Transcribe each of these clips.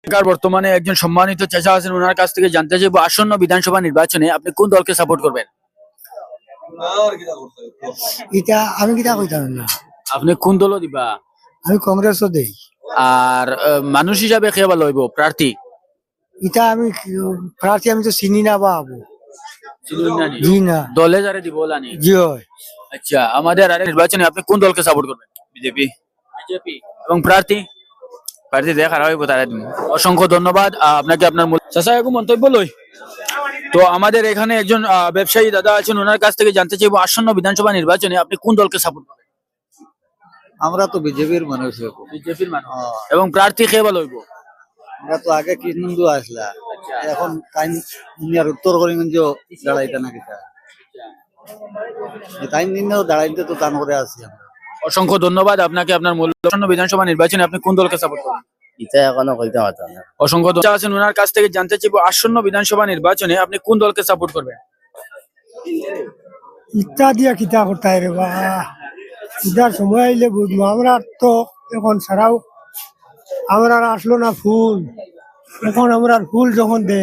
বর্তমানে একজন সম্মানিত চাচা আছেন, ওনার কাছ থেকে জানতে চাইবো আসন্ন বিধানসভা নির্বাচনে আপনি কোন দলকে সাপোর্ট করবেন? এটা আমি কিতা কইতাম না, আপনি কোন দলও দিবা? আমি কংগ্রেসও দেই। আর মানুষ হিসাবে কে ভালো হইব প্রার্থী? এটা আমি প্রার্থী আমি তো চিনি না বাবু। জি না। দলে যারে দিব লানি? জি হয়। আচ্ছা, আমাদের আরেক নির্বাচনে আপনি কোন দলকে সাপোর্ট করবেন? বিজেপি। বিজেপি। এবং প্রার্থী? প্রার্থী দেখা হইব তারা দিন। অসংখ্য ধন্যবাদ আপনাকে। আপনার চাচা একটু মন্তব্য লই। তো আমাদের এখানে একজন ব্যবসায়ী দাদা আছেন, ওনার কাছ থেকে জানতে চাইবো আসন্ন বিধানসভা নির্বাচনে আপনি কোন দলকে সাপোর্ট করবেন? আমরা তো বিজেপির মানুষ। বিজেপির মানুষ। এবং প্রার্থী কে ভালো হইব? আমরা তো আগে কৃষ্ণন্দু আসলা, এখন টাইম নিয়ার উত্তর করিমগঞ্জ দাঁড়াইতে না কিতা টাইম নিয়েও দাঁড়াইতে তো টান করে আছি আমরা। অসংখ্য ধন্যবাদ আপনাকে। আপনার আসন্ন বিধানসভা নির্বাচনে আপনি কোন দলকে সাপোর্ট করবেন? এটা এখনো কইতে পারতাম না। অসংখ্য ধন্যবাদ আছেন, ওনার কাছ থেকে জানতে চাইবো আসন্ন বিধানসভা নির্বাচনে আপনি কোন দলকে সাপোর্ট করবেন? ইটা দিয়া কিতা করতে রে বা, ইটার সময় আইলে বুঝবো। আমরা তো এখন ছাড়াও আমরা আসলো না ফুল, এখন আমরা ফুল যখন দে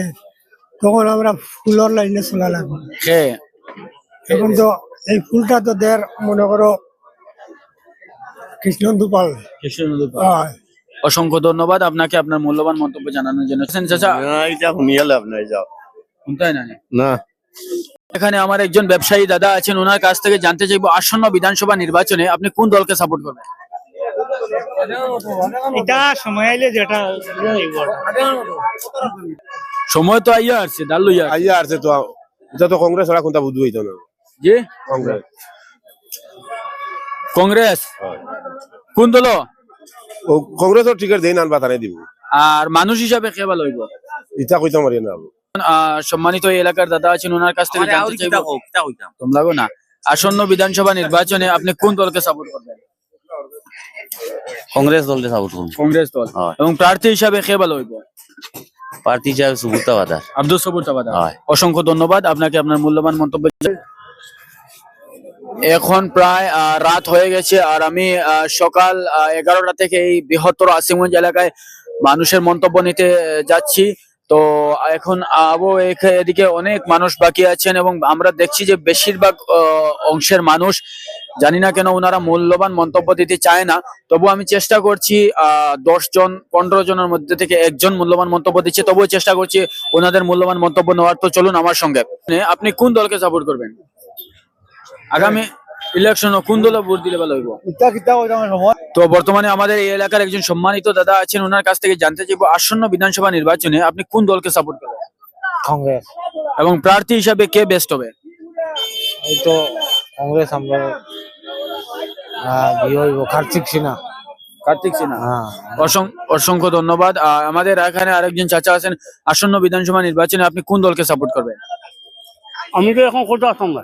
তখন আমরা ফুলের লাইনে চলা লাগবে। কে? এখন তো এই ফুলটা তো দের মনে করো কৃষ্ণন্দু পাল। হয়। অসংখ্য ধন্যবাদ আপনাকে আপনার মূল্যবান মন্তব্য জানানোর জন্য। চাচা এটা শুনিয়ে লাভ নাই, যাও। শুনতেই না? না। এখানে আমার একজন ব্যবসায়ী দাদা আছেন, ওনার কাছ থেকে জানতে চাইবো আসন্ন বিধানসভা নির্বাচনে আপনি কোন দলকে সাপোর্ট করবেন? এটা সময় আইলে যেটা সময় তো আইয়া আসছে, ডাল লইয়া। আইয়া আছে তো, এটা তো কংগ্রেস ওরা কোনটা বুঝবই তো না। জি কংগ্রেস। কংগ্রেস। কোন দল? ও কংগ্রেসের টিকিট দেই না বাতানে দিব। আর মানুষ হিসাবে কে ভালো হইব? এটা কইতে পারি না। সম্মানিত এই এলাকার দাদা আছেন, ওনার কাছ থেকে জানতে চাইবো তোমরা না আসন্ন বিধানসভা নির্বাচনে আপনি কোন দলকে সাপোর্ট করবেন? কংগ্রেস দলকে সাপোর্ট করুন। কংগ্রেস দল। এবং প্রার্থী হিসাবে কে ভালো হইব? প্রার্থী হিসাবে সুবুতা বাদার। আব্দুল সবুর তাবাদা। হয়। অসংখ্য ধন্যবাদ আপনাকে আপনার মূল্যবান মন্তব্য। এখন প্রায় রাত হয়ে গেছে, আর আমি সকাল 11টা থেকে এই বৃহত্তর আসিমগঞ্জ এলাকায় মানুষের মন্তব্য নিতে যাচ্ছি। তো এখন এদিকে অনেক মানুষ বাকি আছেন এবং আমরা দেখছি যে বেশিরভাগ অংশের মানুষ, জানি না কেন ওনারা মূল্যবান মন্তব্য দিতে চায় না। তবু আমি চেষ্টা করছি 10 জন 15 জনের মধ্যে থেকে একজন মূল্যবান মন্তব্য দিচ্ছে, তবুও চেষ্টা করছি ওনাদের মূল্যবান মন্তব্য নেওয়ার। তো চলুন আমার সঙ্গে। আপনি কোন দলকে সাপোর্ট করবেন আগামী ইলেকশন? কোন দলে ভোট দিলে ভালো হইব? তো বর্তমানে আমাদের এই এলাকার একজন সম্মানিত দাদা আছেন, ওনার কাছ থেকে জানতে চাইবো আসন্ন বিধানসভা নির্বাচনে আপনি কোন দলকে সাপোর্ট করবেন? কংগ্রেস। এবং প্রার্থী হিসাবে কে বেস্ট হবে? এই তো কংগ্রেস আমরা কার্তিক সিনহা। কার্তিক সিনহা। অসংখ্য ধন্যবাদ। আমাদের এখানে আরেকজন চাচা আছেন, আসন্ন বিধানসভা নির্বাচনে আপনি কোন দলকে সাপোর্ট করবেন? আমি তো এখন কোথাও আসলাম না।